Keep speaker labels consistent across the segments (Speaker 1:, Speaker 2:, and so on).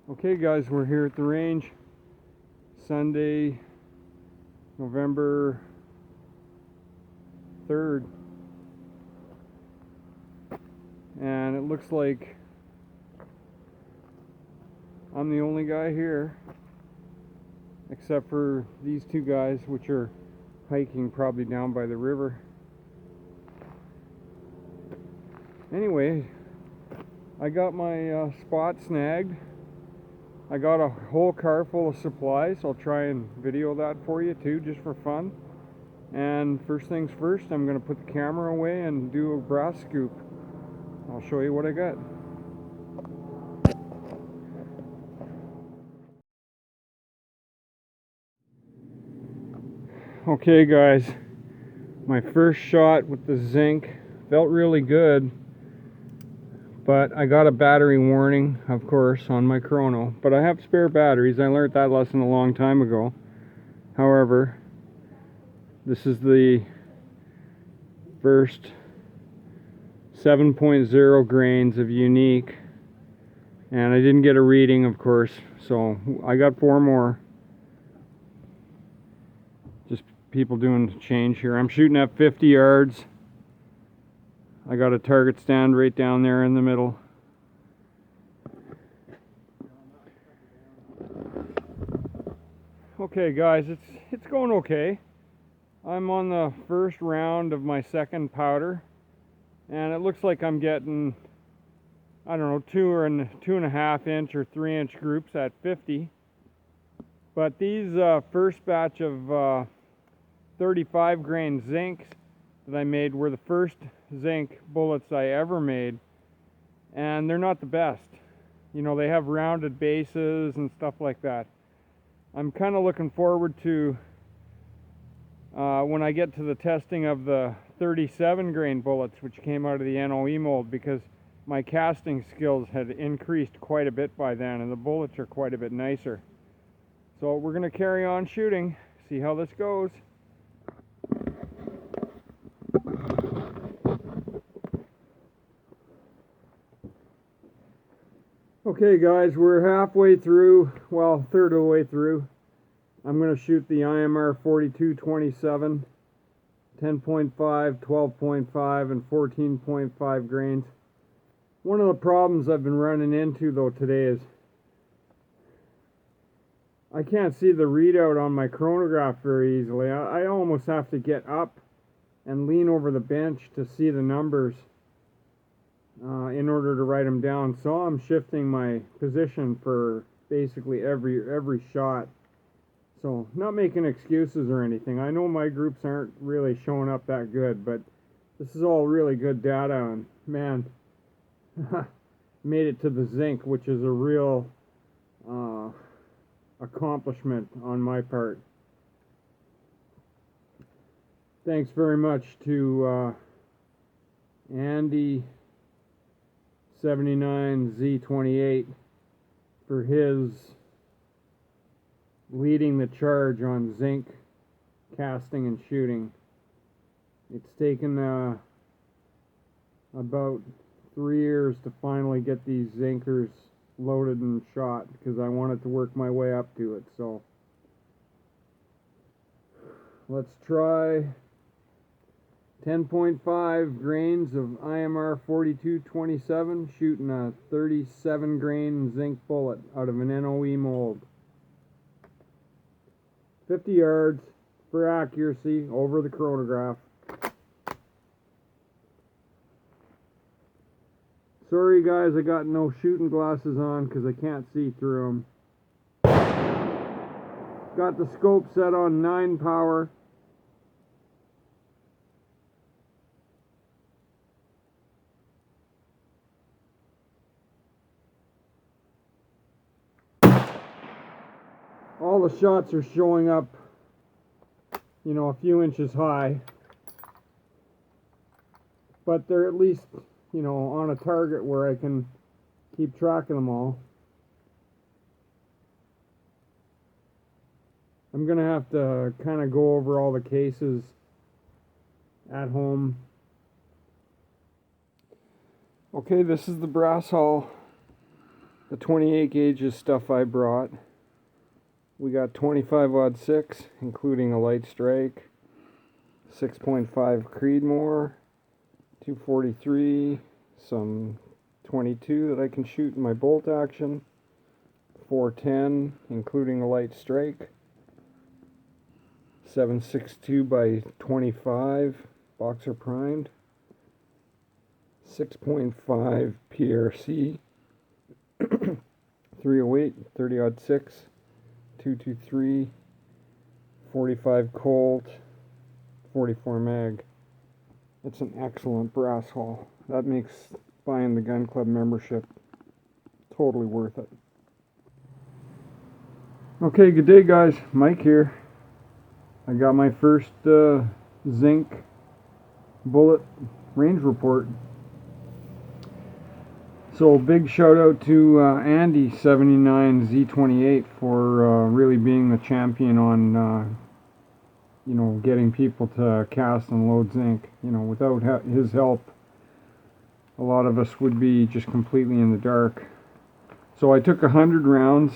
Speaker 1: Okay guys, we're here at the range, Sunday, November 3rd, and it looks like I'm the only guy here, except for these two guys, which are hiking probably down by the river. Anyway, I got my spot snagged. I got a whole car full of supplies. I'll try and video that for you too, just for fun. And first things first, I'm going to put the camera away and do a brass scoop. I'll show you what I got. Okay guys, my first shot with the zinc felt really good, but I got a battery warning, of course, on my chrono. But I have spare batteries. I learned that lesson a long time ago. However, this is the first 7.0 grains of unique, and I didn't get a reading, of course, so I got 4 more. Just people doing the change here. I'm shooting at 50 yards. I got a target stand right down there in the middle. Okay guys, it's going okay. I'm on the first round of my second powder, and it looks like I'm getting, I don't know, 2.5 inch or 3 inch groups at 50. But these first batch of 35 grain zincs that I made were the first zinc bullets I ever made, and they're not the best. You know, they have rounded bases and stuff like that. I'm kind of looking forward to when I get to the testing of the 37 grain bullets, which came out of the NOE mold, because my casting skills had increased quite a bit by then, and the bullets are quite a bit nicer. So we're going to carry on shooting, see how this goes. Okay guys, we're halfway through, well, third of the way through. I'm going to shoot the IMR 4227, 10.5, 12.5, and 14.5 grains. One of the problems I've been running into though today is I can't see the readout on my chronograph very easily. I almost have to get up and lean over the bench to see the numbers in order to write them down. So I'm shifting my position for basically every shot. So not making excuses or anything. I know my groups aren't really showing up that good, but this is all really good data, and man, made it to the zinc, which is a real accomplishment on my part. Thanks very much to Andy 79Z28 for his leading the charge on zinc casting and shooting. It's taken about 3 years to finally get these zinkers loaded and shot, because I wanted to work my way up to it. So let's try 10.5 grains of IMR 4227, shooting a 37 grain zinc bullet out of an NOE mold. 50 yards for accuracy over the chronograph. Sorry guys, I got no shooting glasses on because I can't see through them. Got the scope set on 9 power. All the shots are showing up, you know, a few inches high, but they're at least, you know, on a target where I can keep track of them all. I'm gonna have to kind of go over all the cases at home. Okay, this is the brass hull. the 28 gauge is stuff I brought. We got 25-06, including a light strike, 6.5 Creedmoor, 243, some 22 that I can shoot in my bolt action, 410, including a light strike, 762 by 25, boxer primed, 6.5 PRC, 308, 30-06, 223, 45 Colt, 44 mag. It's an excellent brass haul. That makes buying the gun club membership totally worth it. Okay, good day guys, Mike here. I got my first Zinc bullet range report. So big shout out to Andy79Z28 for really being the champion on you know, getting people to cast and load zinc. You know, without his help, a lot of us would be just completely in the dark. So I took 100 rounds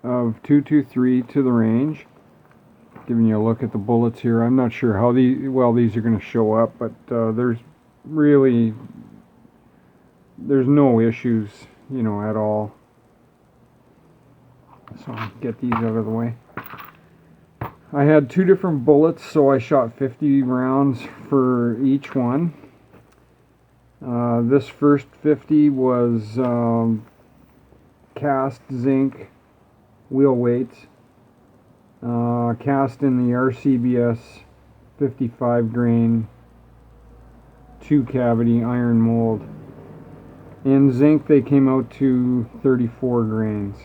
Speaker 1: of 223 to the range. Giving you a look at the bullets here. I'm not sure how these are going to show up, but there's no issues, you know, at all. So I'll get these out of the way. I had two different bullets, so I shot 50 rounds for each one. This first 50 was cast zinc wheel weights, cast in the RCBS 55 grain 2 cavity iron mold. In zinc they came out to 34 grains.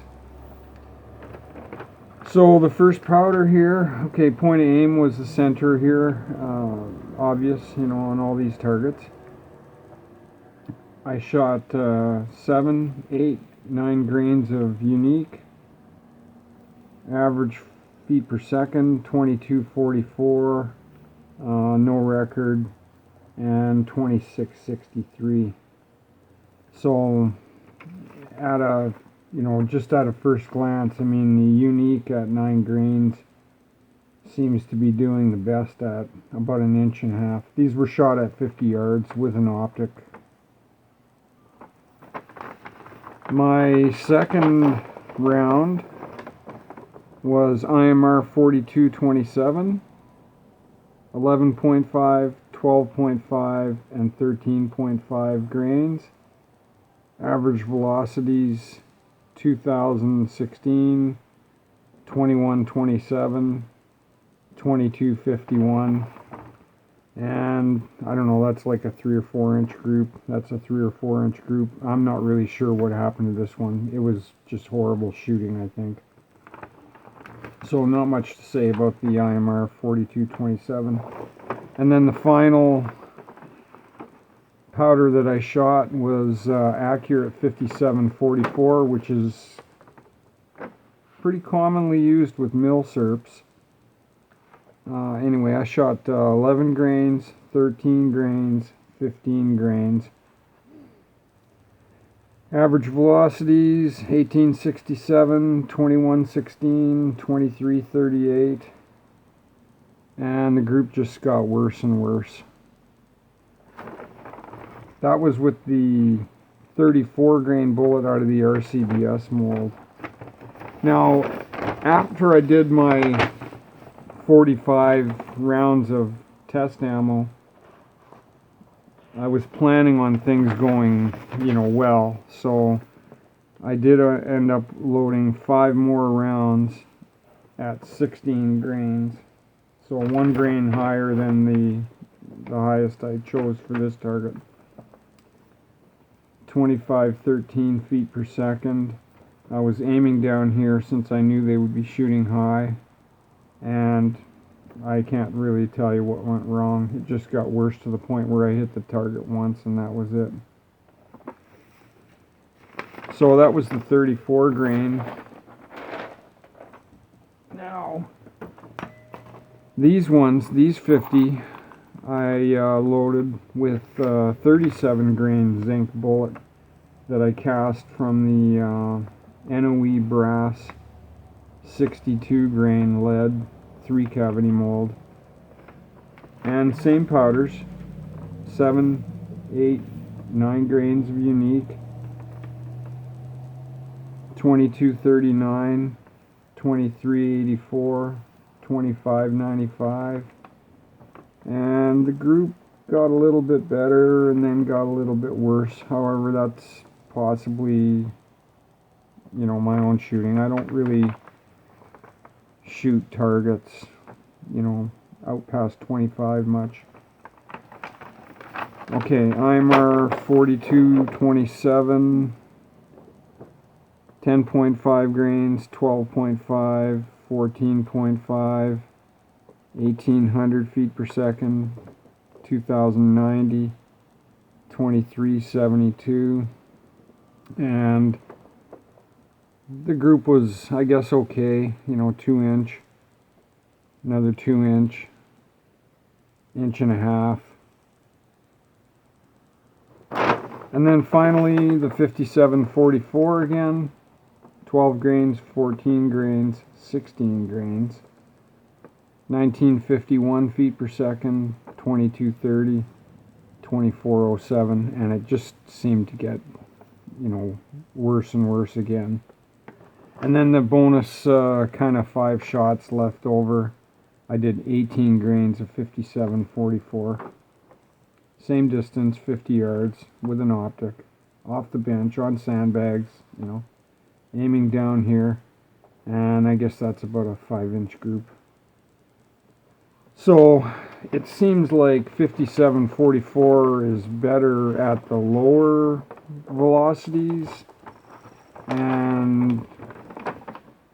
Speaker 1: So the first powder here, okay, point of aim was the center here, obvious, you know, on all these targets. I shot 7, 8, 9 grains of unique, average feet per second, 2244, no record, and 2663. So at a, you know, just at a first glance, I mean, the unique at 9 grains seems to be doing the best at about 1.5 inches. These were shot at 50 yards with an optic. My second round was IMR 4227, 11.5, 12.5, and 13.5 grains. Average velocities 2016, 2127, 2251, and I don't know, that's like a 3 or 4 inch group. That's a 3 or 4 inch group. I'm not really sure what happened to this one. It was just horrible shooting, I think. So not much to say about the IMR 4227. And then the final powder that I shot was accurate 5744, which is pretty commonly used with milsurps. Anyway, I shot 11 grains, 13 grains, 15 grains. Average velocities 1867, 2116, 2338, and the group just got worse and worse. That was with the 34 grain bullet out of the RCBS mold. Now, after I did my 45 rounds of test ammo, I was planning on things going, you know, well. So I did end up loading 5 more rounds at 16 grains. So 1 grain higher than the highest I chose for this target. 2513 feet per second. I was aiming down here since I knew they would be shooting high, and I can't really tell you what went wrong. It just got worse to the point where I hit the target once and that was it. So that was the 34 grain. Now, these ones, these 50, I loaded with 37 grain zinc bullet. that I cast from the NOE brass 62 grain lead 3 cavity mold, and same powders, 7, 8, 9 grains of unique, 2239, 2384, 2595, and the group got a little bit better and then got a little bit worse. However, that's possibly, you know, my own shooting. I don't really shoot targets, you know, out past 25 much. Okay, IMR 4227, 10.5 grains, 12.5, 14.5, 1800 feet per second, 2090, 2372, and the group was, I guess, okay, you know, 2 inch, another 2 inch, inch and a half, and then finally the 5744 again, 12 grains, 14 grains, 16 grains, 1951 feet per second, 2230, 2407, and it just seemed to get, you know, worse and worse again. And then the bonus kind of 5 shots left over. I did 18 grains of 5744. Same distance, 50 yards, with an optic, off the bench, on sandbags, you know, aiming down here, and I guess that's about a 5-inch group. So it seems like 5744 is better at the lower velocities, and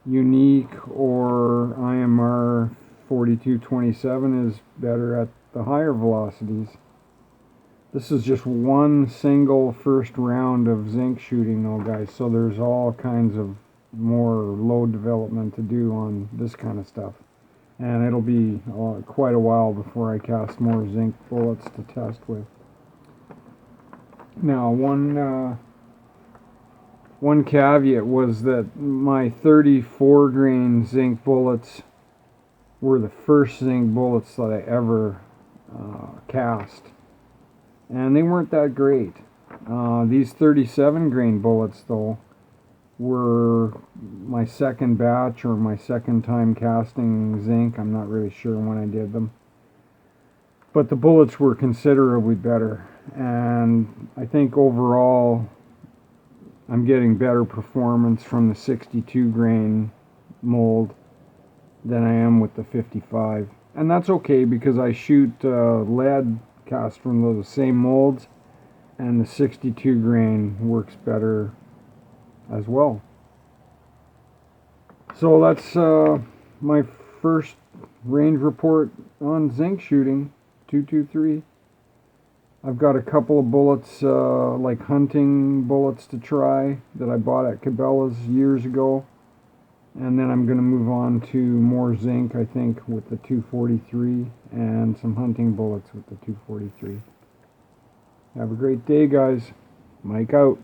Speaker 1: unique or IMR 4227 is better at the higher velocities. This is just one single first round of zinc shooting though, guys, so there's all kinds of more load development to do on this kind of stuff, and it'll be quite a while before I cast more zinc bullets to test with. Now one caveat was that my 34 grain zinc bullets were the first zinc bullets that I ever cast, and they weren't that great. These 37 grain bullets though were my second batch, or my second time casting zinc. I'm not really sure when I did them, but the bullets were considerably better, and I think overall I'm getting better performance from the 62 grain mold than I am with the 55. And that's okay, because I shoot lead cast from those same molds, and the 62 grain works better as well. So that's my first range report on zinc shooting, 223. I've got a couple of bullets, like hunting bullets, to try that I bought at Cabela's years ago. And then I'm going to move on to more zinc, I think, with the 243, and some hunting bullets with the 243. Have a great day, guys. Mike out.